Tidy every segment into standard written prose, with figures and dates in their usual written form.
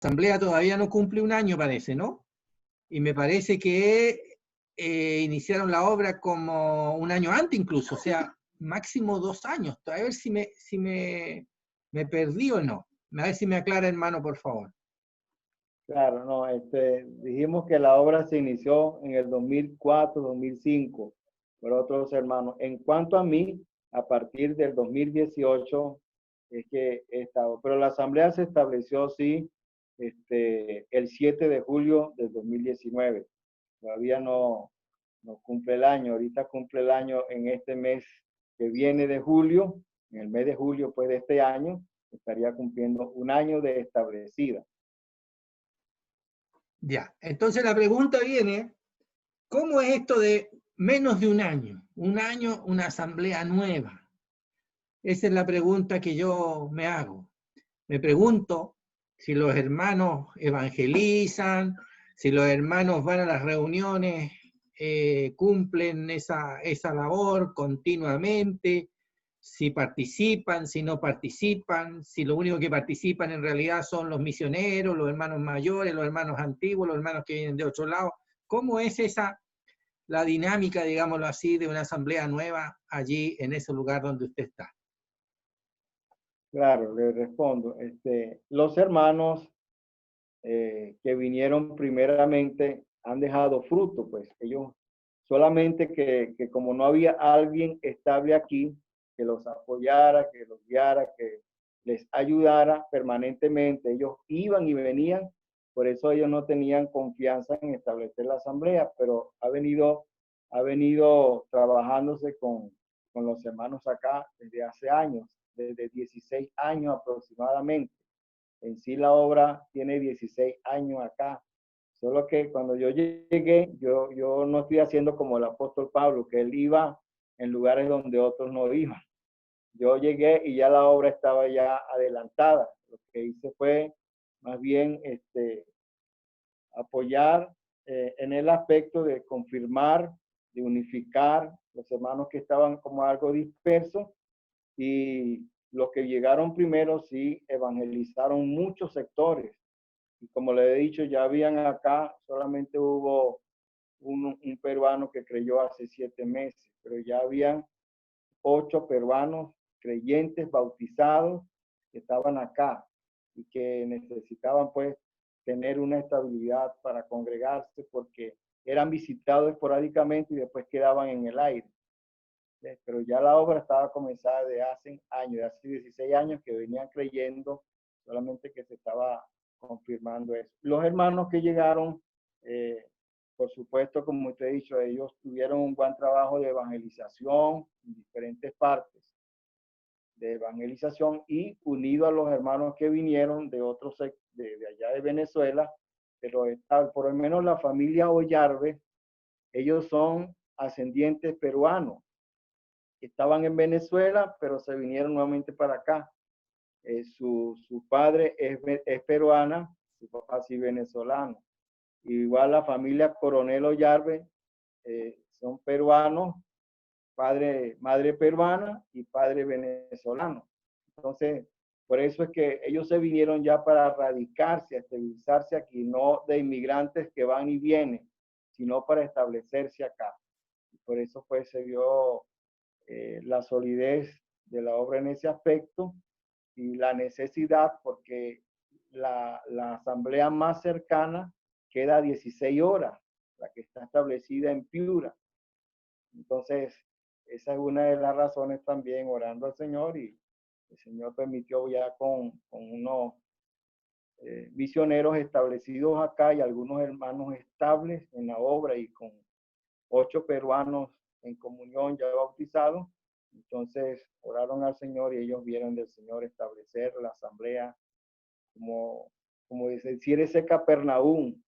asamblea todavía no cumple un año, parece, ¿no? Y me parece que iniciaron la obra como un año antes incluso, o sea, máximo 2 años. A ver si me perdí o no. A ver si me aclara, hermano, por favor. Claro, no, dijimos que la obra se inició en el 2004, 2005 por otros hermanos. En cuanto a mí, a partir del 2018 es que he estado, pero la asamblea se estableció, sí, el 7 de julio del 2019. Todavía no cumple el año, ahorita cumple el año en este mes que viene de julio, en el mes de julio pues de este año, estaría cumpliendo un año de establecida. Ya, entonces la pregunta viene, ¿cómo es esto de menos de un año? Un año, una asamblea nueva. Esa es la pregunta que yo me hago. Me pregunto si los hermanos evangelizan, si los hermanos van a las reuniones, cumplen esa labor continuamente, si participan, si no participan, si lo único que participan en realidad son los misioneros, los hermanos mayores, los hermanos antiguos, los hermanos que vienen de otro lado. ¿Cómo es la dinámica, digámoslo así, de una asamblea nueva allí en ese lugar donde usted está? Claro, le respondo. Los hermanos que vinieron primeramente han dejado fruto, pues ellos solamente que como no había alguien estable aquí que los apoyara, que los guiara, que les ayudara permanentemente, ellos iban y venían, por eso ellos no tenían confianza en establecer la asamblea, pero ha venido trabajándose con los hermanos acá desde hace años, desde 16 años aproximadamente. En sí la obra tiene 16 años acá. Solo que cuando yo llegué, yo no estoy haciendo como el apóstol Pablo, que él iba en lugares donde otros no iban. Yo llegué y ya la obra estaba ya adelantada. Lo que hice fue más bien apoyar en el aspecto de confirmar, de unificar los hermanos que estaban como algo dispersos, y los que llegaron primero sí evangelizaron muchos sectores. Y como le he dicho, ya habían acá, solamente hubo un peruano que creyó hace 7 meses, pero ya habían 8 peruanos creyentes bautizados que estaban acá y que necesitaban pues tener una estabilidad para congregarse, porque eran visitados esporádicamente y después quedaban en el aire. Pero ya la obra estaba comenzada de hace años, de hace 16 años que venían creyendo, solamente que se estaba confirmando eso. Los hermanos que llegaron, por supuesto, como usted ha dicho, ellos tuvieron un buen trabajo de evangelización en diferentes partes de evangelización, y unido a los hermanos que vinieron de otros, de allá de Venezuela, pero por lo menos la familia Ollarbe, ellos son ascendientes peruanos. Estaban en Venezuela, pero se vinieron nuevamente para acá. Su padre es peruana, su papá sí venezolano. Igual la familia Coronel Ollarbe son peruanos, madre peruana y padre venezolano. Entonces, por eso es que ellos se vinieron ya para radicarse, estabilizarse aquí, no de inmigrantes que van y vienen, sino para establecerse acá. Y por eso pues se vio la solidez de la obra en ese aspecto y la necesidad, porque la asamblea más cercana queda a 16 horas, la que está establecida en Piura. Entonces, esa es una de las razones también, orando al Señor, y el Señor permitió ya con unos misioneros establecidos acá y algunos hermanos estables en la obra, y con 8 peruanos en comunión ya bautizados. Entonces oraron al Señor y ellos vieron del Señor establecer la asamblea como decir ese Capernaum,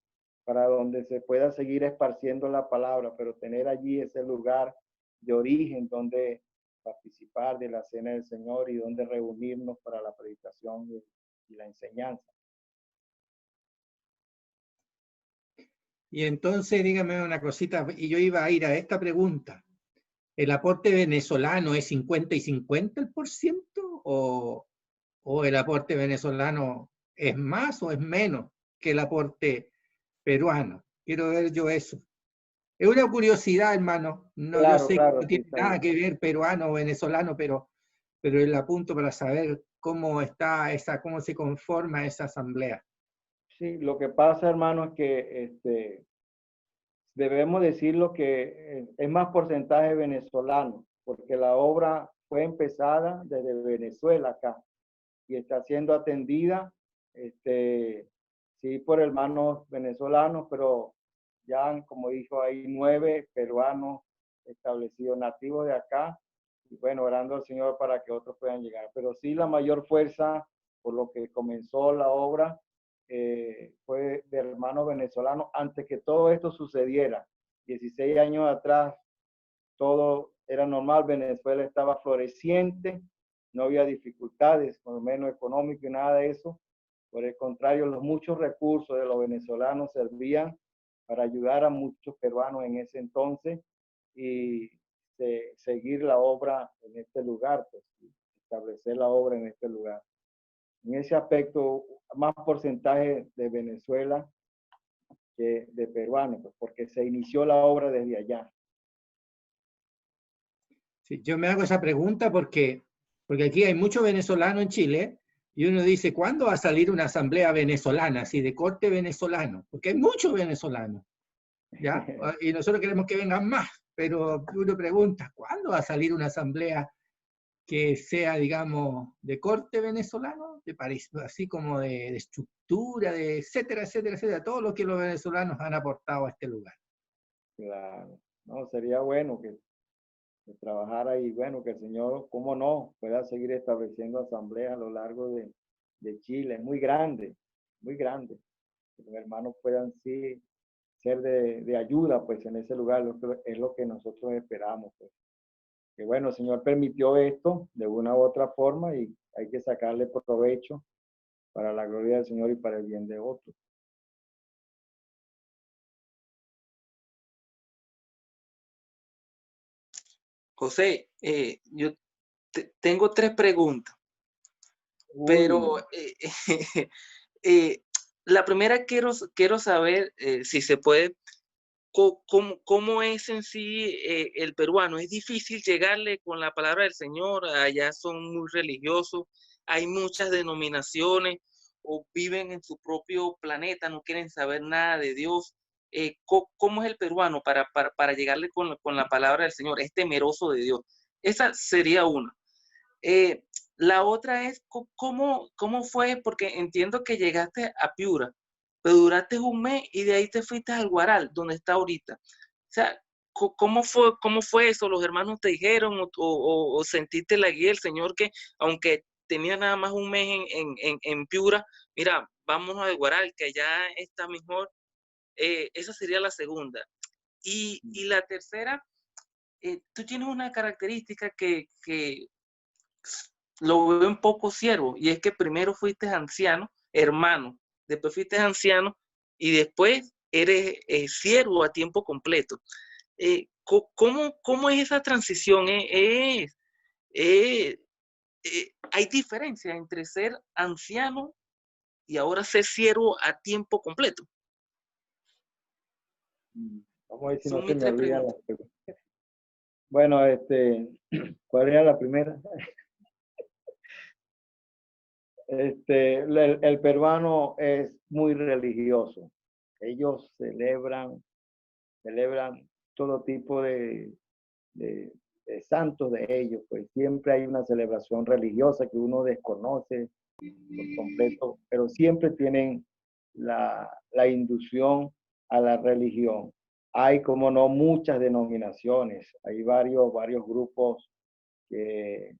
para donde se pueda seguir esparciendo la palabra, pero tener allí ese lugar de origen donde participar de la cena del Señor y donde reunirnos para la predicación y la enseñanza. Y entonces dígame una cosita, y yo iba a ir a esta pregunta. ¿El aporte venezolano es 50 y 50 el por ciento? ¿O el aporte venezolano ¿Es más o es menos que el aporte peruano? Quiero ver yo eso. Es una curiosidad, hermano. No, yo Claro, sé que claro, no sí, tiene está nada bien. que ver peruano o venezolano, pero el apunto para saber cómo está esa, cómo se conforma esa asamblea. Sí, lo que pasa, hermano, es que debemos decirlo que es más porcentaje venezolano, porque la obra fue empezada desde Venezuela acá y está siendo atendida, sí, por hermanos venezolanos, pero ya, como dijo, hay 9 peruanos establecidos, nativos de acá, y bueno, orando al Señor para que otros puedan llegar. Pero sí, la mayor fuerza, por lo que comenzó la obra, fue de hermanos venezolanos antes que todo esto sucediera. 16 años atrás, todo era normal, Venezuela estaba floreciente, no había dificultades, por lo menos económico y nada de eso. Por el contrario, los muchos recursos de los venezolanos servían para ayudar a muchos peruanos en ese entonces y seguir la obra en este lugar, pues, establecer la obra en este lugar. En ese aspecto, más porcentaje de Venezuela que de peruanos, pues, porque se inició la obra desde allá. Sí, yo me hago esa pregunta porque aquí hay muchos venezolanos en Chile y uno dice, ¿cuándo va a salir una asamblea venezolana, así de corte venezolano? Porque hay muchos venezolanos, ¿ya? Y nosotros queremos que vengan más, pero uno pregunta, ¿cuándo va a salir una asamblea que sea, digamos, de corte venezolano, de París, así como de estructura, de etcétera, etcétera, etcétera, todo lo que los venezolanos han aportado a este lugar? Claro, no, sería bueno que trabajara y bueno, que el Señor, cómo no, pueda seguir estableciendo asambleas a lo largo de Chile. Es muy grande, muy grande. Que los hermanos puedan sí ser de ayuda pues en ese lugar, es lo que nosotros esperamos. Pues. Que bueno, el Señor permitió esto de una u otra forma y hay que sacarle provecho para la gloria del Señor y para el bien de otros. José, yo tengo 3 preguntas, pero Uy, eh, la primera quiero saber si se puede, cómo es en sí el peruano. Es difícil llegarle con la palabra del Señor, allá son muy religiosos, hay muchas denominaciones o viven en su propio planeta, no quieren saber nada de Dios. ¿Cómo es el peruano para llegarle con la palabra del Señor? Es temeroso de Dios. Esa sería una. Eh, la otra es cómo fue, porque entiendo que llegaste a Piura, pero duraste un mes y de ahí te fuiste al Guaral, donde está ahorita. O sea, ¿cómo fue eso? ¿Los hermanos te dijeron o sentiste la guía del Señor que aunque tenía nada más un mes en Piura, mira, vámonos al Guaral, que allá está mejor? Esa sería la segunda. Y la tercera, tú tienes una característica que lo veo un poco siervo, y es que primero fuiste anciano, hermano, después fuiste anciano y después eres siervo a tiempo completo. ¿Cómo es esa transición? ¿Hay diferencia entre ser anciano y ahora ser siervo a tiempo completo? vamos a ver si no Son se mis me tres olvida la preguntas. pregunta. Bueno, ¿cuál era la primera? El peruano es muy religioso. Ellos celebran todo tipo de, de santos de ellos, pues siempre hay una celebración religiosa que uno desconoce por completo, pero siempre tienen la inducción a la religión. Hay, como no, muchas denominaciones, hay varios grupos que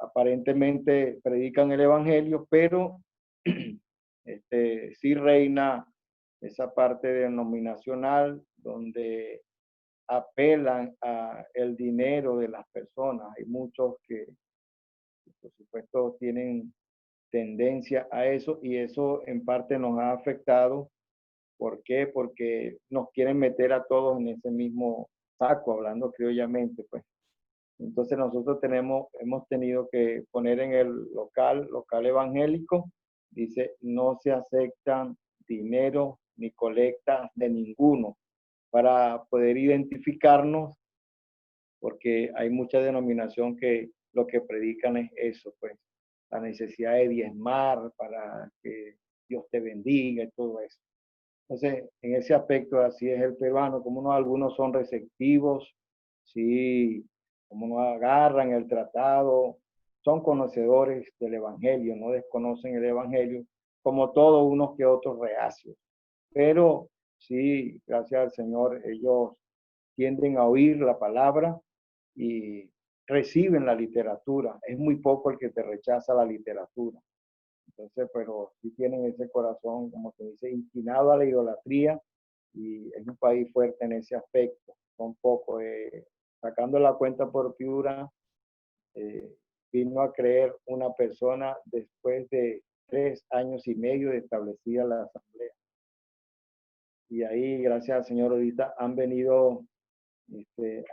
aparentemente predican el evangelio, pero sí reina esa parte denominacional donde apelan a el dinero de las personas. Hay muchos que, por supuesto, tienen tendencia a eso y eso en parte nos ha afectado. ¿Por qué? Porque nos quieren meter a todos en ese mismo saco, hablando criollamente, pues. Entonces nosotros hemos tenido que poner en el local evangélico dice, no se aceptan dinero ni colectas de ninguno para poder identificarnos, porque hay mucha denominación que lo que predican es eso, pues, la necesidad de diezmar para que Dios te bendiga y todo eso. Entonces, en ese aspecto así es el peruano, como no, algunos son receptivos, sí, como no agarran el tratado, son conocedores del evangelio, no desconocen el evangelio, como todos unos que otros reacios. Pero sí, gracias al Señor, ellos tienden a oír la palabra y reciben la literatura. Es muy poco el que te rechaza la literatura. Entonces, pero sí tienen ese corazón, como se dice, inclinado a la idolatría, y es un país fuerte en ese aspecto. Son pocos. Sacando la cuenta por Piura, vino a creer una persona después de 3 años y medio de establecida la asamblea. Y ahí, gracias al Señor, ahorita han venido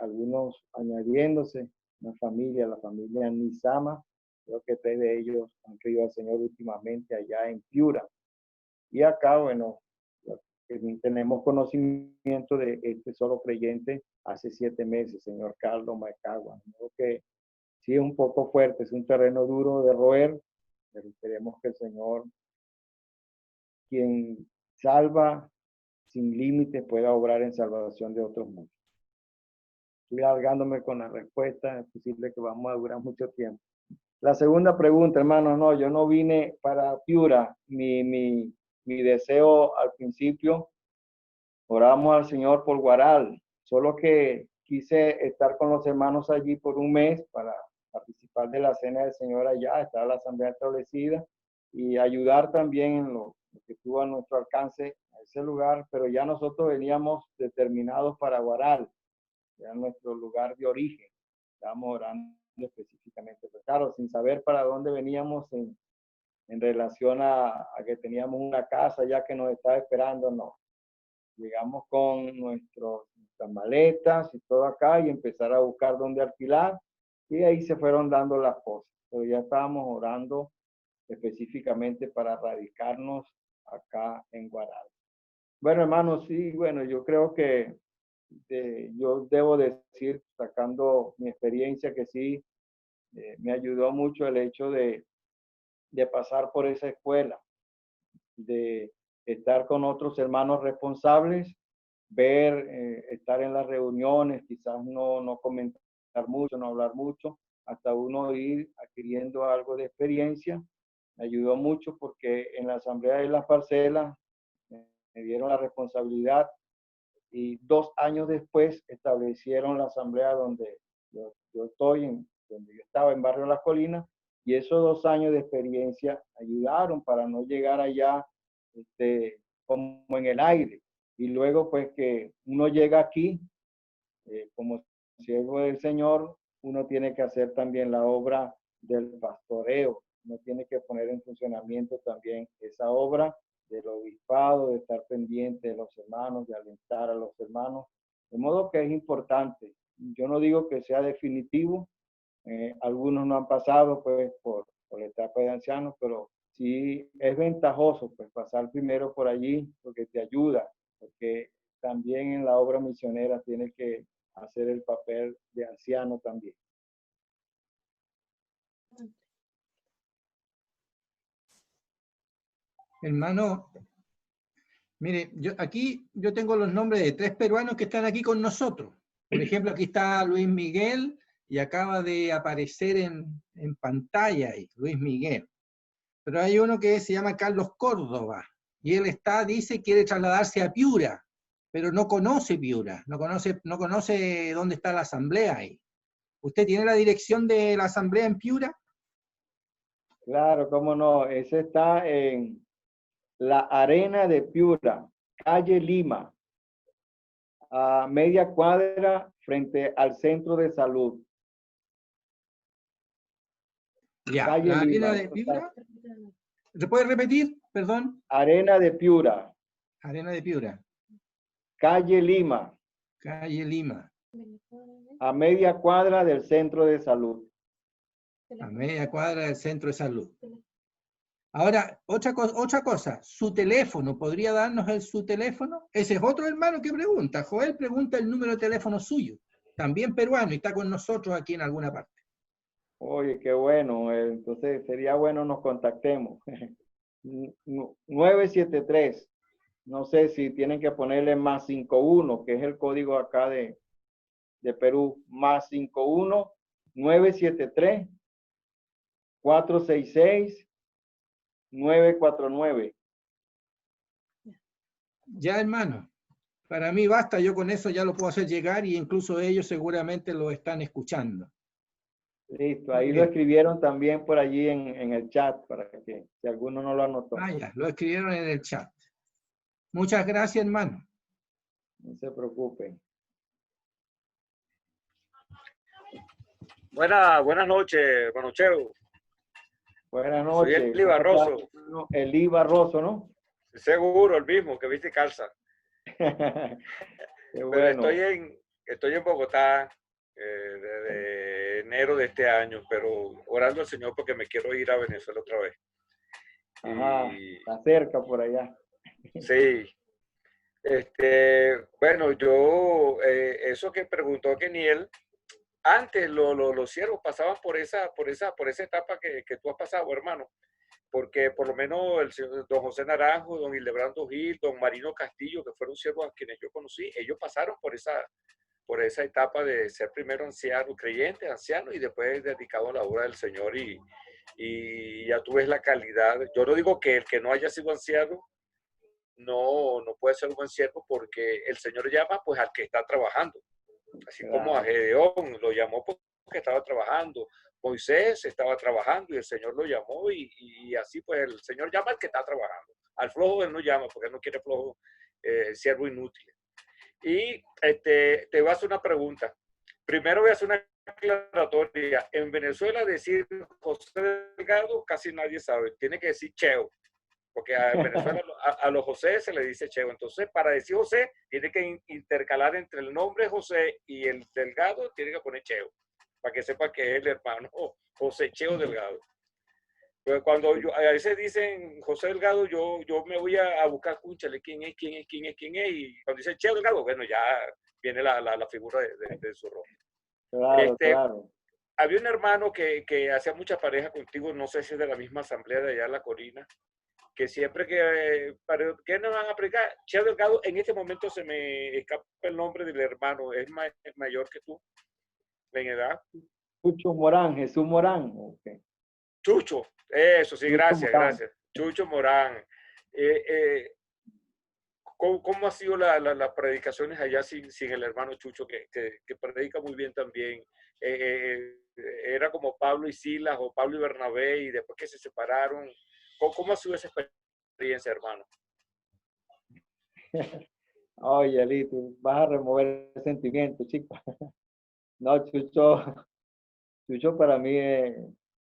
algunos añadiéndose, la familia Nizama. Creo que 3 de ellos han creído al Señor últimamente allá en Piura. Y acá, bueno, tenemos conocimiento de este solo creyente hace 7 meses, señor Carlos Maecagua. Creo que sí es un poco fuerte, es un terreno duro de roer, pero esperemos que el Señor, quien salva sin límites, pueda obrar en salvación de otros muchos. Estoy alargándome con la respuesta, es posible que vamos a durar mucho tiempo. La segunda pregunta, hermano, no, yo no vine para Piura. Mi deseo al principio, oramos al Señor por Guaral, solo que quise estar con los hermanos allí por un mes para participar de la cena del Señor allá, estar la asamblea establecida y ayudar también en lo que tuvo a nuestro alcance a ese lugar, pero ya nosotros veníamos determinados para Guaral, ya nuestro lugar de origen. Estábamos orando específicamente, pero claro, sin saber para dónde veníamos en relación a que teníamos una casa ya que nos estaba esperando, no. Llegamos con nuestras maletas y todo acá y empezar a buscar dónde alquilar, y ahí se fueron dando las cosas, pero ya estábamos orando específicamente para radicarnos acá en Guaral. Bueno, hermanos, sí, bueno, yo creo que yo debo decir, sacando mi experiencia, que sí, me ayudó mucho el hecho de pasar por esa escuela, de estar con otros hermanos responsables, ver, estar en las reuniones, quizás no comentar mucho, no hablar mucho, hasta uno ir adquiriendo algo de experiencia. Me ayudó mucho porque en la asamblea de las parcelas me dieron la responsabilidad, y 2 años después establecieron la asamblea donde yo estoy, donde yo estaba en Barrio Las Colinas, y esos 2 años de experiencia ayudaron para no llegar allá como en el aire. Y luego pues que uno llega aquí, como siervo del Señor, uno tiene que hacer también la obra del pastoreo, uno tiene que poner en funcionamiento también esa obra del obispado, de estar pendiente de los hermanos, de alentar a los hermanos, de modo que es importante. Yo no digo que sea definitivo, algunos no han pasado pues por la etapa de ancianos, pero sí es ventajoso pues pasar primero por allí, porque te ayuda, porque también en la obra misionera tiene que hacer el papel de anciano también. Hermano, mire, yo tengo los nombres de 3 peruanos que están aquí con nosotros. Por ejemplo, aquí está Luis Miguel y acaba de aparecer en pantalla ahí, Luis Miguel. Pero hay uno que se llama Carlos Córdoba y él dice, quiere trasladarse a Piura, pero no conoce Piura, no conoce dónde está la asamblea ahí. ¿Usted tiene la dirección de la asamblea en Piura? Claro, cómo no. Ese está en la Arena de Piura, calle Lima, a media cuadra frente al centro de salud. Ya, Calle la Lima. Arena de Piura. ¿Se puede repetir? Perdón. Arena de Piura. Arena de Piura. Calle Lima. Calle Lima. A media cuadra del centro de salud. A media cuadra del centro de salud. Ahora, otra cosa, su teléfono, ¿podría darnos su teléfono? Ese es otro hermano que pregunta. Joel pregunta el número de teléfono suyo, también peruano, y está con nosotros aquí en alguna parte. Oye, qué bueno. Entonces sería bueno nos contactemos. 973. No sé si tienen que ponerle más 51, que es el código acá de Perú. Más 51 973 466 949. Ya, hermano, para mí basta, yo con eso ya lo puedo hacer llegar y incluso ellos seguramente lo están escuchando. Listo, ahí lo escribieron también por allí en el chat, para que si alguno no lo anotó. Ya, lo escribieron en el chat. Muchas gracias, hermano. No se preocupen. Buenas noches, hermano Cheo. Buenas noches. Soy Eli Barroso. Eli Barroso, ¿no? Seguro, el mismo que viste calza. Qué bueno. Pero estoy en Bogotá desde enero de este año, pero orando al Señor porque me quiero ir a Venezuela otra vez. Ajá, está cerca por allá. Sí. Bueno, yo, eso que preguntó Keniel, antes los siervos pasaban por esa etapa que tú has pasado, hermano, porque por lo menos don José Naranjo, don Hildebrando Gil, don Marino Castillo, que fueron siervos a quienes yo conocí, ellos pasaron por esa etapa de ser primero anciano, creyente, anciano, y después dedicado a la obra del Señor, y ya tú ves la calidad. Yo no digo que el que no haya sido anciano no puede ser un buen siervo, porque el Señor llama pues al que está trabajando. Así como a Gedeón lo llamó porque estaba trabajando, Moisés estaba trabajando y el Señor lo llamó, y así pues el Señor llama al que está trabajando. Al flojo él no llama porque él no quiere flojo, siervo inútil. Y te voy a hacer una pregunta. Primero voy a hacer una aclaratoria. En Venezuela decir José Delgado casi nadie sabe. Tiene que decir Cheo, porque en Venezuela a los José se le dice Cheo. Entonces, para decir José, tiene que intercalar entre el nombre José y el Delgado, tiene que poner Cheo, para que sepa que es el hermano José Cheo Delgado. Pues cuando a veces dicen José Delgado, yo me voy a buscar, escúchale, quién es, y cuando dicen Cheo Delgado, bueno, ya viene la figura de su rostro. Claro, claro. Había un hermano que hacía mucha pareja contigo, no sé si es de la misma asamblea de allá en La Corina, que siempre ¿qué nos van a aplicar? Cheo Delgado, en este momento se me escapa el nombre del hermano, es mayor que tú en edad. Chucho Morán, Jesús Morán. Okay. Chucho, eso sí, gracias. Chucho Morán. ¿Cómo ha sido las predicaciones allá sin el hermano Chucho, que predica muy bien también? Era como Pablo y Silas o Pablo y Bernabé, y después que se separaron. ¿Cómo ha sido esa experiencia, hermano? Oye, Eli, tú vas a remover el sentimiento, chico. No, Chucho para mí es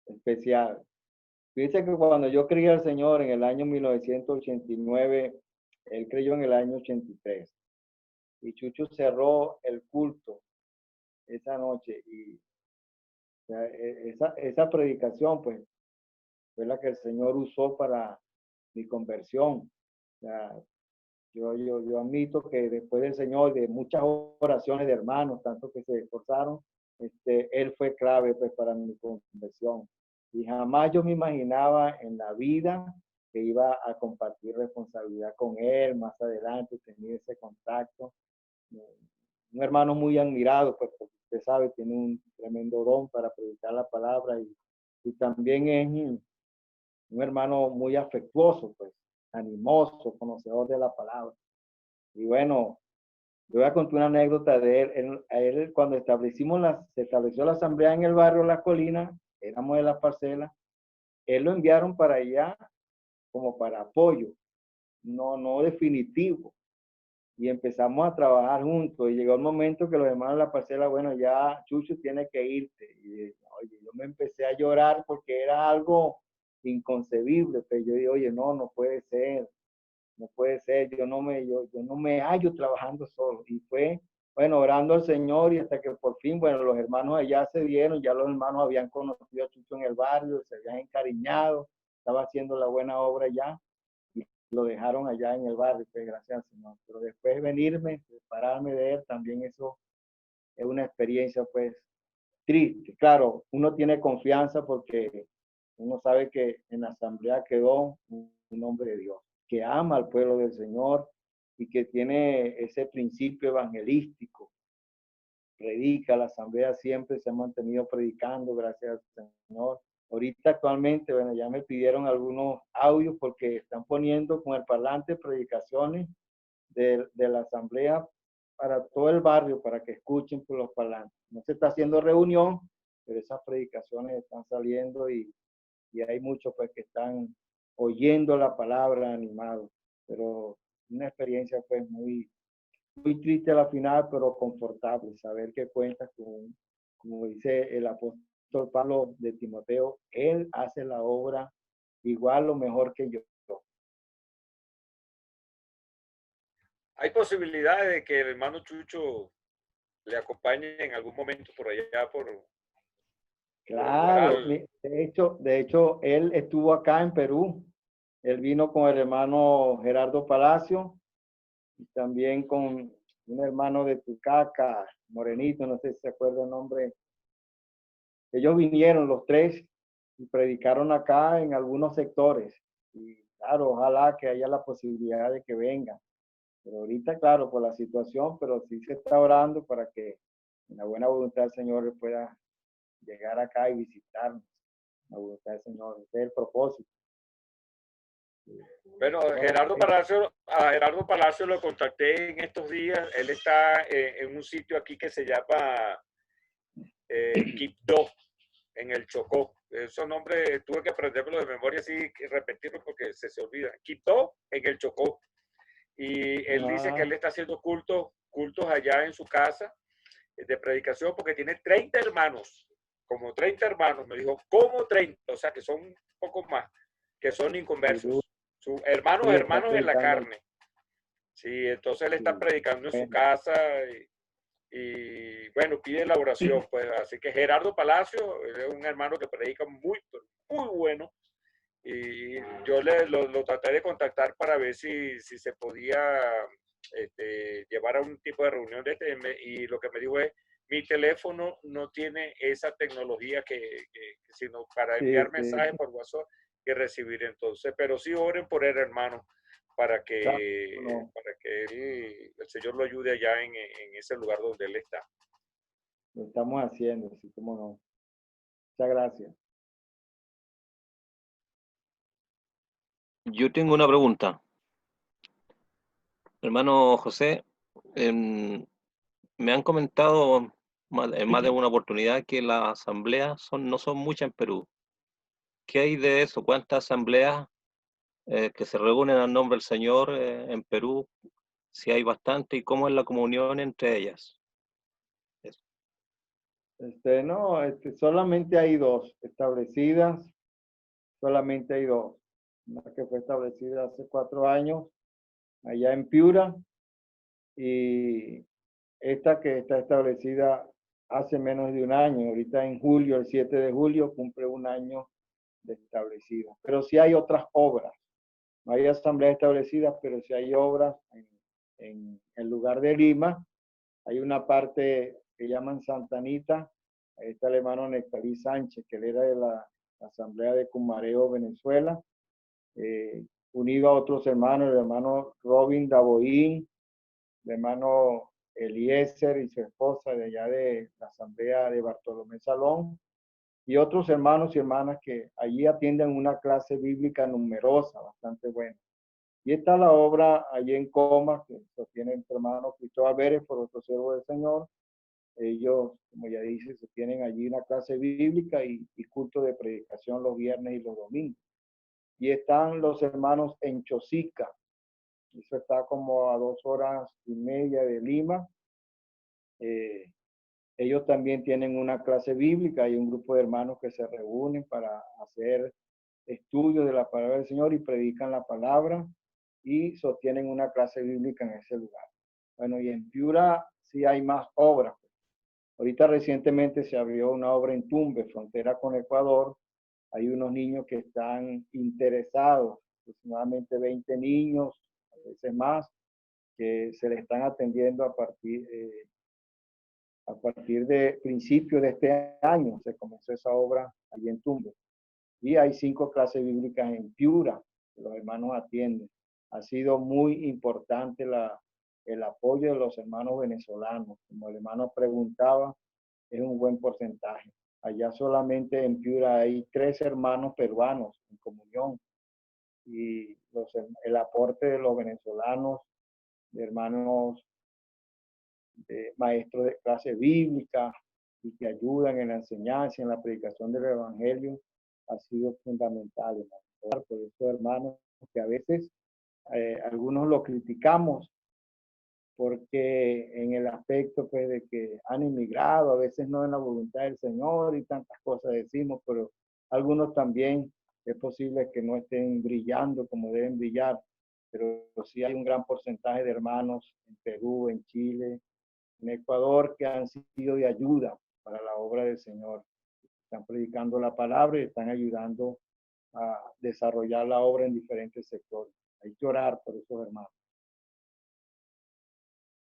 especial. Fíjense que cuando yo creí al Señor en el año 1989, él creyó en el año 83. Y Chucho cerró el culto esa noche. Y o sea, esa predicación, pues, fue la que el Señor usó para mi conversión. O sea, yo admito que después del Señor, de muchas oraciones de hermanos, tanto que se esforzaron, él fue clave, pues, para mi conversión. Y jamás yo me imaginaba en la vida que iba a compartir responsabilidad con él más adelante, tener ese contacto. Un hermano muy admirado, pues, porque usted sabe, tiene un tremendo don para predicar la palabra, y también es un hermano muy afectuoso, pues, animoso, conocedor de la palabra. Y bueno, yo voy a contar una anécdota de él. Él cuando se estableció la asamblea en el barrio La Colina, éramos de la parcela, él lo enviaron para allá como para apoyo, no definitivo. Y empezamos a trabajar juntos, y llegó el momento que los hermanos de la parcela, bueno, ya Chucho tiene que irte. Y oye, yo me empecé a llorar porque era algo inconcebible, pero yo digo, oye, no puede ser, yo no me hallo trabajando solo. Y fue, bueno, orando al Señor, y hasta que por fin, bueno, los hermanos allá se dieron, ya los hermanos habían conocido a Chucho en el barrio, se habían encariñado, estaba haciendo la buena obra ya y lo dejaron allá en el barrio, pues gracias al Señor. Pero después venirme, separarme de él, también eso es una experiencia pues triste. Claro, uno tiene confianza porque uno sabe que en la asamblea quedó un hombre de Dios, que ama al pueblo del Señor y que tiene ese principio evangelístico. Predica, la asamblea siempre se ha mantenido predicando, gracias al Señor. Ahorita actualmente, bueno, ya me pidieron algunos audios porque están poniendo con el parlante predicaciones de la asamblea para todo el barrio, para que escuchen por los parlantes. No se está haciendo reunión, pero esas predicaciones están saliendo y hay muchos pues que están oyendo la palabra animados. Pero una experiencia pues muy triste a la final, pero confortable, saber que cuentas con, como dice el apóstol Pablo de Timoteo, él hace la obra igual o mejor que yo. ¿Hay posibilidades de que el hermano Chucho le acompañe en algún momento por allá, por Claro, Guaral? de hecho, él estuvo acá en Perú. Él vino con el hermano Gerardo Palacio y también con un hermano de Tucaca, Morenito, no sé si se acuerda el nombre. Ellos vinieron los tres y predicaron acá en algunos sectores. Y claro, ojalá que haya la posibilidad de que vengan. Pero ahorita, claro, por la situación, pero sí se está orando para que en la buena voluntad del Señor pueda llegar acá y visitarnos. La voluntad del Señor, ese es el propósito. Bueno, a Gerardo Palacio lo contacté en estos días. Él está en un sitio aquí que se llama Quibdó, en el Chocó. Esos nombres tuve que aprendérmelo de memoria así y repetirlo porque se olvida. Quibdó, en el Chocó. Y él dice que él está haciendo cultos allá en su casa de predicación porque tiene 30 hermanos, como 30 hermanos. Me dijo, ¿cómo 30? O sea, que son un poco más, que son inconversos. Sus hermanos, Sí, hermanos en la carne. Sí, entonces él está predicando en su casa y bueno, pide la oración, pues. Así que Gerardo Palacio es un hermano que predica muy bueno. Y yo lo traté de contactar para ver si se podía llevar a un tipo de reunión de y lo que me dijo es, mi teléfono no tiene esa tecnología sino para enviar mensajes por WhatsApp y recibir entonces, pero sí oren por él, hermano, para que, el Señor lo ayude allá en ese lugar donde él está. Lo estamos haciendo, así como no. Muchas gracias. Yo tengo una pregunta. Hermano José, me han comentado en más de una oportunidad que las asambleas no son muchas en Perú. ¿Qué hay de eso? ¿Cuántas asambleas que se reúnen al nombre del Señor en Perú? Si hay bastante, ¿y cómo es la comunión entre ellas? Eso. No, solamente hay dos establecidas, solamente hay dos. Una que fue establecida hace 4 años, allá en Piura, y esta que está establecida hace menos de un año. Ahorita en julio, el 7 de julio, cumple un año de establecida. Pero sí hay otras obras. No hay asambleas establecidas, pero sí hay obras en el lugar de Lima. Hay una parte que llaman Santa Anita. Ahí está el hermano Nectarí Sánchez, que él era de la Asamblea de Cumareo, Venezuela, unido a otros hermanos, el hermano Robin Daboín, el hermano Eliezer y su esposa de allá de la Asamblea de Bartolomé Salón, y otros hermanos y hermanas que allí atienden una clase bíblica numerosa, bastante buena. Y está la obra allí en Coma, que sostiene el hermano Cristóbal Vélez por otro siervo del Señor. Ellos, como ya dice, sostienen allí una clase bíblica y culto de predicación los viernes y los domingos. Y están los hermanos en Chosica. Eso está como a 2 horas y media de Lima. Ellos también tienen una clase bíblica y un grupo de hermanos que se reúnen para hacer estudios de la palabra del Señor y predican la palabra y sostienen una clase bíblica en ese lugar. Bueno, y en Piura sí hay más obras. Ahorita recientemente se abrió una obra en Tumbe, frontera con Ecuador, Hay unos niños que están interesados, aproximadamente 20 niños, a veces más, que se les están atendiendo a partir de principios de este año. Se comenzó esa obra allí en Tumbes. Y hay 5 clases bíblicas en Piura que los hermanos atienden. Ha sido muy importante el apoyo de los hermanos venezolanos. Como el hermano preguntaba, es un buen porcentaje. Allá solamente en Piura hay 3 hermanos peruanos en comunión. Y el aporte de los venezolanos, de hermanos, de maestros de clase bíblica y que ayudan en la enseñanza, en la predicación del evangelio, ha sido fundamental. Por eso, hermanos, que a veces algunos lo criticamos porque en el aspecto pues, de que han emigrado, a veces no en la voluntad del Señor y tantas cosas decimos, pero algunos también es posible que no estén brillando como deben brillar, pero sí hay un gran porcentaje de hermanos en Perú, en Chile, en Ecuador, que han sido de ayuda para la obra del Señor. Están predicando la palabra y están ayudando a desarrollar la obra en diferentes sectores. Hay que orar por esos hermanos.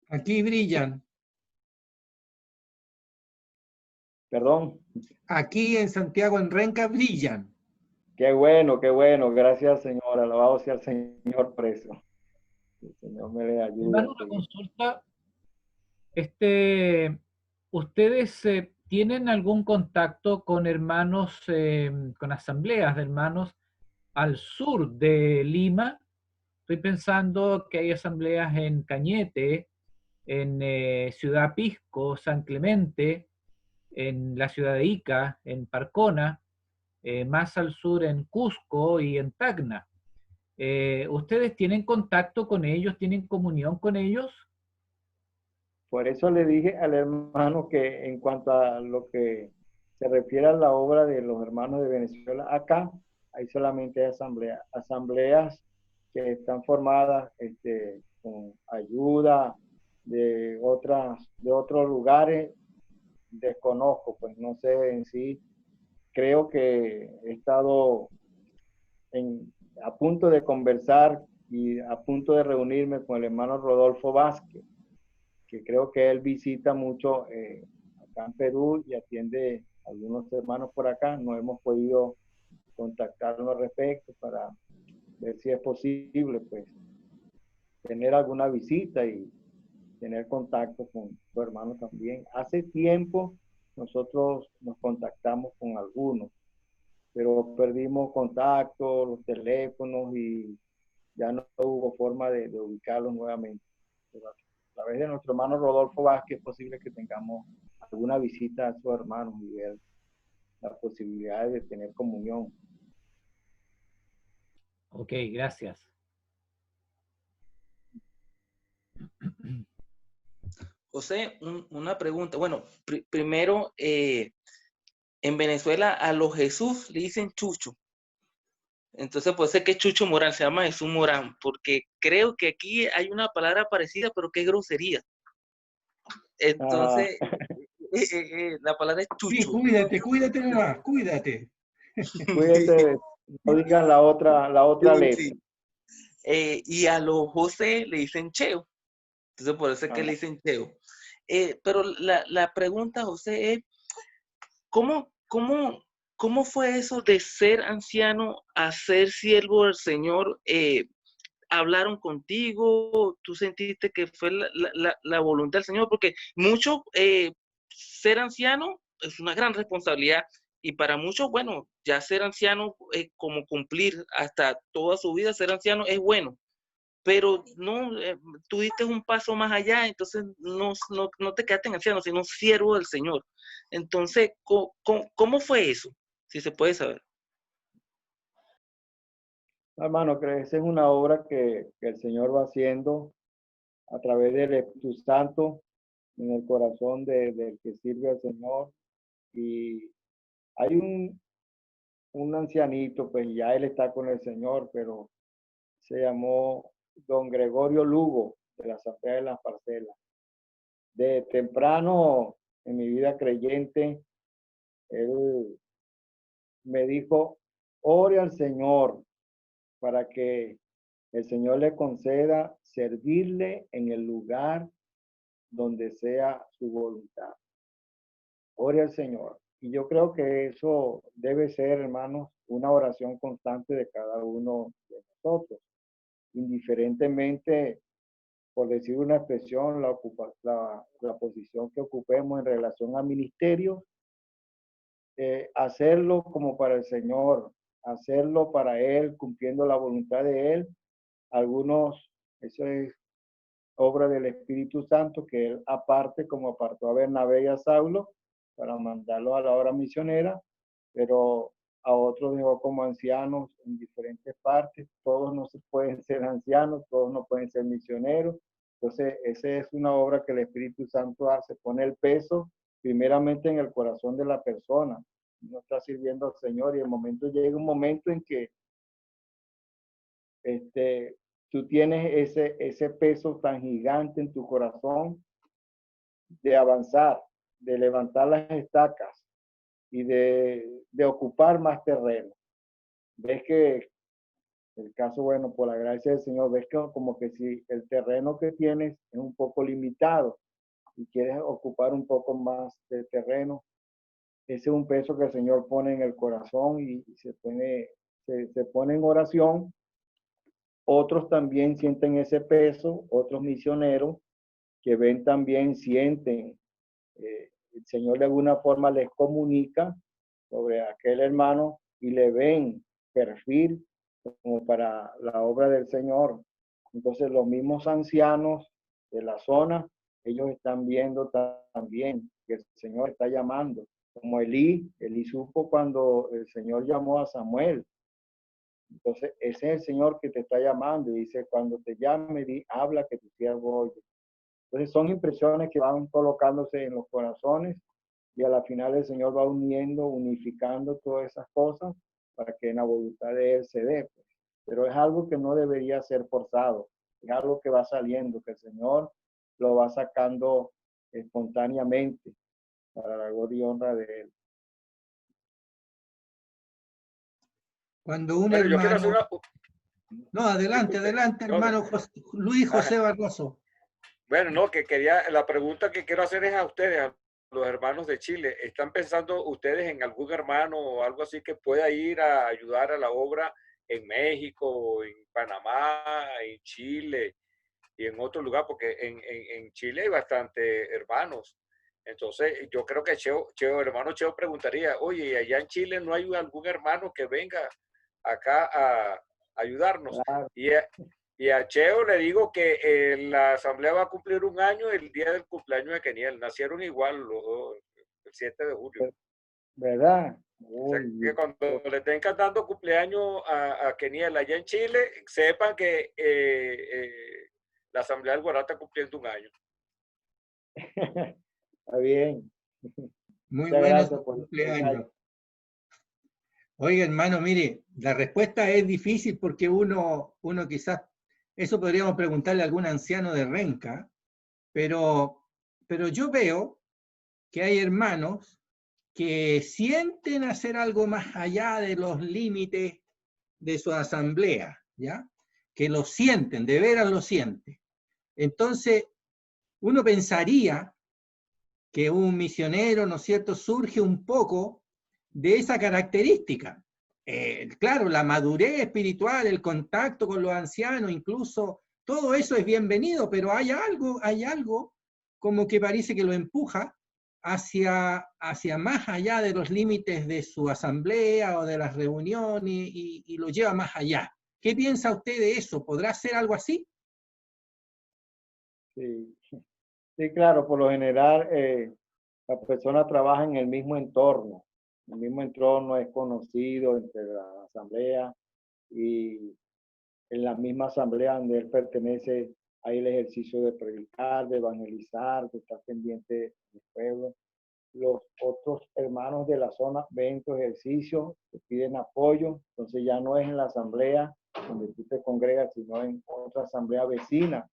Aquí brillan. Perdón. Aquí en Santiago, en Renca, brillan. Qué bueno, qué bueno. Gracias, Señor. Alabado sea el Señor por eso. El Señor me le ayude. Hermano, una consulta. ¿Ustedes tienen algún contacto con hermanos, con asambleas de hermanos al sur de Lima? Estoy pensando que hay asambleas en Cañete, en Ciudad Pisco, San Clemente, en la ciudad de Ica, en Parcona, más al sur en Cusco y en Tacna. ¿Ustedes tienen contacto con ellos? ¿Tienen comunión con ellos? Por eso le dije al hermano que en cuanto a lo que se refiere a la obra de los hermanos de Venezuela, acá hay solamente asambleas que están formadas con ayuda de otros lugares. Desconozco, pues no sé en sí. Creo que he estado a punto de conversar y a punto de reunirme con el hermano Rodolfo Vázquez, que creo que él visita mucho acá en Perú y atiende a algunos hermanos por acá. No hemos podido contactarnos al respecto para ver si es posible, pues, tener alguna visita y tener contacto con su hermano también. Hace tiempo nosotros nos contactamos con algunos, pero perdimos contacto, los teléfonos y ya no hubo forma de ubicarlos nuevamente. Pero a través de nuestro hermano Rodolfo Vázquez es posible que tengamos alguna visita a sus hermanos y ver las posibilidades de tener comunión. Ok, gracias. José, una pregunta. Bueno, primero, en Venezuela a los Jesús le dicen Chucho. Entonces puede ser que Chucho Morán se llama Jesús Morán, porque creo que aquí hay una palabra parecida, pero que es grosería. Entonces, la palabra es Sí, Chucho. cuídate nomás, cuídate. Cuídate, no digan la otra Sí, letra. sí. Y a los José le dicen Cheo. Entonces por eso es que le dicen Cheo. Pero la pregunta, José, es ¿cómo fue eso de ser anciano a ser siervo del Señor? ¿Hablaron contigo? ¿Tú sentiste que fue la voluntad del Señor? Porque mucho ser anciano es una gran responsabilidad y para muchos, bueno, ya ser anciano es como cumplir hasta toda su vida, ser anciano es bueno. Pero no, tú diste un paso más allá, entonces no te quedaste en anciano, sino siervo del Señor. Entonces, ¿cómo fue eso? Si se puede saber. Hermano, creo que esa es una obra que el Señor va haciendo a través del Espíritu Santo en el corazón del que sirve al Señor. Y hay un ancianito, pues ya él está con el Señor, pero se llamó don Gregorio Lugo, de la Asamblea de las Parcelas. De temprano en mi vida creyente, él me dijo, ore al Señor para que el Señor le conceda servirle en el lugar donde sea su voluntad. Ore al Señor. Y yo creo que eso debe ser, hermanos, una oración constante de cada uno de nosotros, indiferentemente, por decir una expresión, la posición que ocupemos en relación al ministerio, hacerlo como para el Señor, hacerlo para Él, cumpliendo la voluntad de Él. Algunos, eso es obra del Espíritu Santo, que Él aparte, como apartó a Bernabé y a Saulo, para mandarlo a la obra misionera, pero a otros dejó como ancianos en diferentes partes. Todos no se pueden ser ancianos, todos no pueden ser misioneros. Entonces, esa es una obra que el Espíritu Santo hace, pone el peso primeramente en el corazón de la persona. No está sirviendo al Señor y llega un momento en que tú tienes ese peso tan gigante en tu corazón de avanzar, de levantar las estacas y de ocupar más terreno. Ves que el caso, bueno, por la gracia del Señor, ves que como que si el terreno que tienes es un poco limitado y quieres ocupar un poco más de terreno, ese es un peso que el Señor pone en el corazón y se pone en oración. Otros también sienten ese peso, otros misioneros que ven también, sienten, el Señor de alguna forma les comunica sobre aquel hermano y le ven perfil como para la obra del Señor. Entonces los mismos ancianos de la zona, ellos están viendo también que el Señor está llamando, como Elí supo cuando el Señor llamó a Samuel. Entonces ese es el Señor que te está llamando y dice, cuando te llame, habla que tu siervo oye. Entonces son impresiones que van colocándose en los corazones y a la final el Señor va unificando todas esas cosas para que en la voluntad de Él se dé. Pues. Pero es algo que no debería ser forzado, es algo que va saliendo, que el Señor lo va sacando espontáneamente para la gloria y honra de Él. Cuando un Bueno, yo quiero hermano... hacer una... No, adelante, hermano Luis José Barroso. Bueno, no, la pregunta que quiero hacer es a ustedes, a los hermanos de Chile. ¿Están pensando ustedes en algún hermano o algo así que pueda ir a ayudar a la obra en México, en Panamá, en Chile y en otro lugar? Porque en Chile hay bastante hermanos. Entonces, yo creo que hermano Cheo preguntaría, oye, allá en Chile no hay algún hermano que venga acá a ayudarnos. Claro. Y a Cheo le digo que la asamblea va a cumplir un año el día del cumpleaños de Keniel. Nacieron igual los dos, el 7 de julio. ¿Verdad? O sea, que cuando le estén cantando cumpleaños a Keniel allá en Chile, sepan que la asamblea del Guará está cumpliendo un año. Está bien. Muy Muchas bueno gracias su por cumpleaños. Oiga, hermano, mire, la respuesta es difícil porque uno quizás, eso podríamos preguntarle a algún anciano de Renca, pero yo veo que hay hermanos que sienten hacer algo más allá de los límites de su asamblea, ¿ya? Que lo sienten, de veras lo sienten. Entonces, uno pensaría que un misionero, ¿no es cierto?, surge un poco de esa característica. Claro, la madurez espiritual, el contacto con los ancianos, incluso todo eso es bienvenido, pero hay algo como que parece que lo empuja hacia más allá de los límites de su asamblea o de las reuniones y lo lleva más allá. ¿Qué piensa usted de eso? ¿Podrá ser algo así? Sí, sí, claro, por lo general la persona trabaja en el mismo entorno. El mismo entorno es conocido entre la asamblea y en la misma asamblea donde él pertenece hay el ejercicio de predicar, de evangelizar, de estar pendiente del pueblo. Los otros hermanos de la zona ven tu ejercicio, te piden apoyo, entonces ya no es en la asamblea donde tú te congregas, sino en otra asamblea vecina,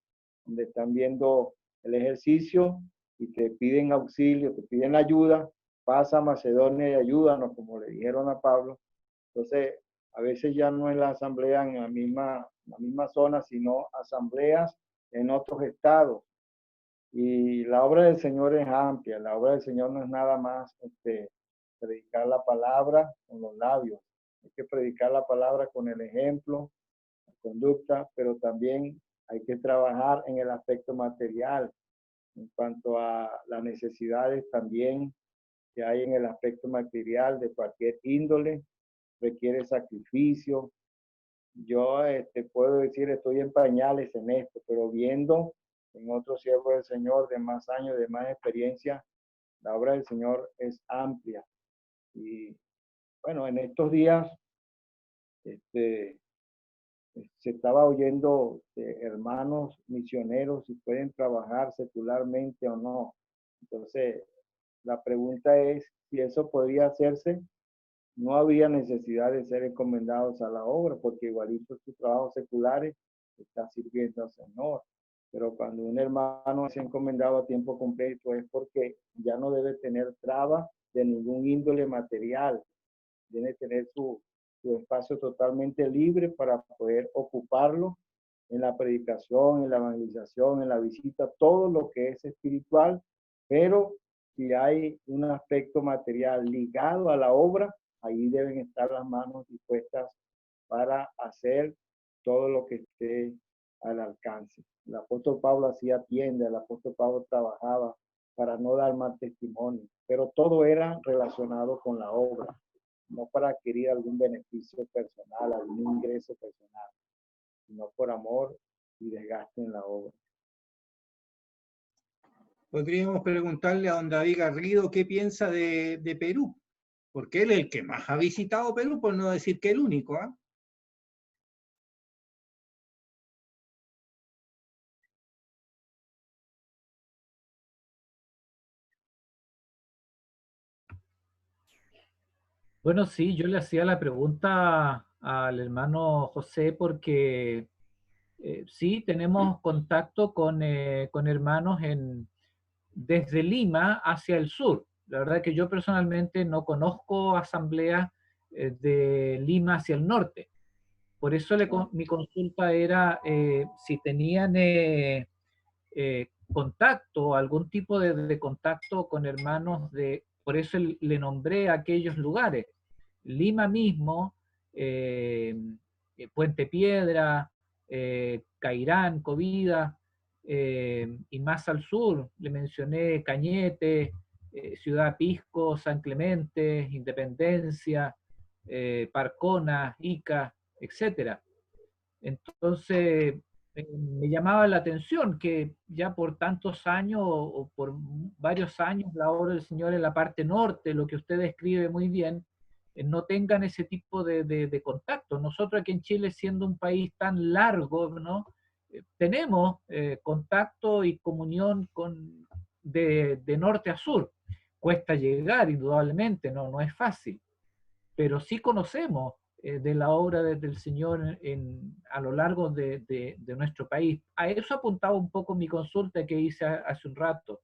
donde están viendo el ejercicio y te piden auxilio, te piden ayuda, pasa a Macedonia y ayúdanos, como le dijeron a Pablo. Entonces, a veces ya no es la asamblea en la misma zona, sino asambleas en otros estados. Y la obra del Señor es amplia. La obra del Señor no es nada más predicar la palabra con los labios. Hay que predicar la palabra con el ejemplo, la conducta, pero también hay que trabajar en el aspecto material, en cuanto a las necesidades también que hay en el aspecto material de cualquier índole, requiere sacrificio. Yo puedo decir, estoy en pañales en esto, pero viendo en otros siervos del Señor de más años, de más experiencia, la obra del Señor es amplia. Y bueno, en estos días se estaba oyendo de hermanos misioneros si pueden trabajar secularmente o no. Entonces, la pregunta es si eso podría hacerse. No había necesidad de ser encomendados a la obra, porque igualito sus trabajos seculares está sirviendo al Señor. Pero cuando un hermano es encomendado a tiempo completo es porque ya no debe tener traba de ningún índole material. Debe tener su espacio totalmente libre para poder ocuparlo en la predicación, en la evangelización, en la visita, todo lo que es espiritual, pero si hay un aspecto material ligado a la obra, ahí deben estar las manos dispuestas para hacer todo lo que esté al alcance. El apóstol Pablo hacía tienda, el apóstol Pablo trabajaba para no dar mal testimonio, pero todo era relacionado con la obra, no para adquirir algún beneficio personal, algún ingreso personal, sino por amor y desgaste en la obra. Podríamos preguntarle a don David Garrido qué piensa de Perú, porque él es el que más ha visitado Perú, por no decir que el único, ¿eh? Bueno, sí, yo le hacía la pregunta al hermano José porque sí, tenemos contacto con hermanos desde Lima hacia el sur. La verdad que yo personalmente no conozco asambleas de Lima hacia el norte. Por eso mi consulta era si tenían contacto, algún tipo de contacto con hermanos por eso le nombré aquellos lugares. Lima mismo, Puente Piedra, Cairán, Covida, y más al sur le mencioné Cañete, Ciudad Pisco, San Clemente, Independencia, Parcona, Ica, etc. Entonces, me llamaba la atención que ya por tantos años o por varios años la obra del Señor en la parte norte, lo que usted describe muy bien, no tengan ese tipo de contacto. Nosotros aquí en Chile, siendo un país tan largo, ¿no? Tenemos contacto y comunión de norte a sur. Cuesta llegar, indudablemente, no es fácil, pero sí conocemos de la obra del Señor a lo largo de nuestro país. A eso apuntaba un poco mi consulta que hice hace un rato.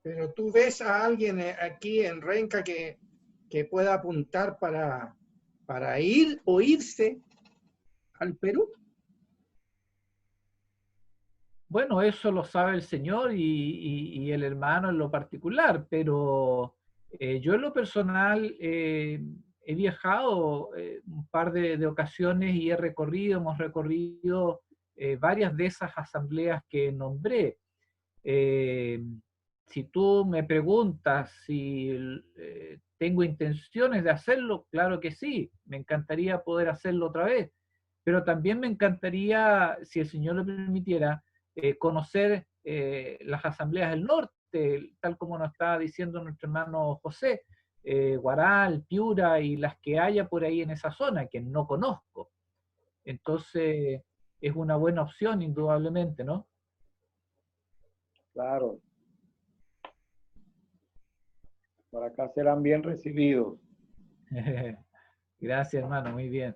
Pero tú ves a alguien aquí en Renca que pueda apuntar para ir o irse al Perú. Bueno, eso lo sabe el Señor y el hermano en lo particular, pero yo en lo personal he viajado un par de ocasiones y hemos recorrido varias de esas asambleas que nombré. Si tú me preguntas si tengo intenciones de hacerlo, claro que sí, me encantaría poder hacerlo otra vez, pero también me encantaría, si el Señor lo permitiera, conocer las asambleas del norte, tal como nos está diciendo nuestro hermano José, Guaral, Piura y las que haya por ahí en esa zona, que no conozco. Entonces, es una buena opción, indudablemente, ¿no? Claro. Por acá serán bien recibidos. Gracias, hermano, muy bien.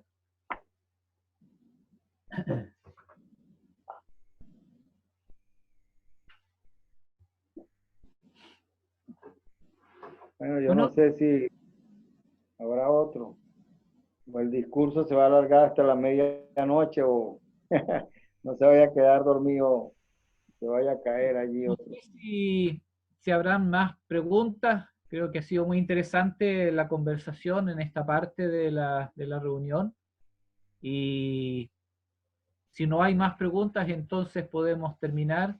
Bueno, yo Bueno. no sé si habrá otro. O el discurso se va a alargar hasta la medianoche o no se vaya a quedar dormido, se vaya a caer allí No otro. sé si habrán más preguntas. Creo que ha sido muy interesante la conversación en esta parte de la reunión. Y si no hay más preguntas, entonces podemos terminar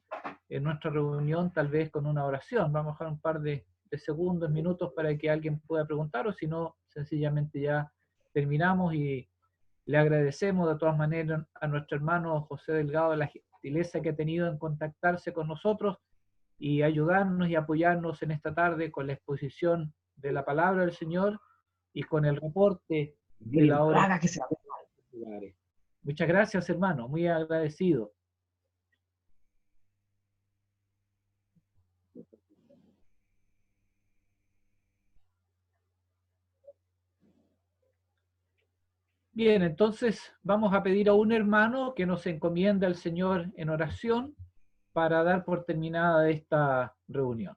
nuestra reunión tal vez con una oración. Vamos a dejar un par de segundos, minutos para que alguien pueda preguntar, o si no, sencillamente ya terminamos y le agradecemos de todas maneras a nuestro hermano José Delgado la gentileza que ha tenido en contactarse con nosotros y ayudarnos y apoyarnos en esta tarde con la exposición de la palabra del Señor y con el reporte de la hora. Muchas gracias, hermano, muy agradecido. Bien, entonces vamos a pedir a un hermano que nos encomiende al Señor en oración para dar por terminada esta reunión.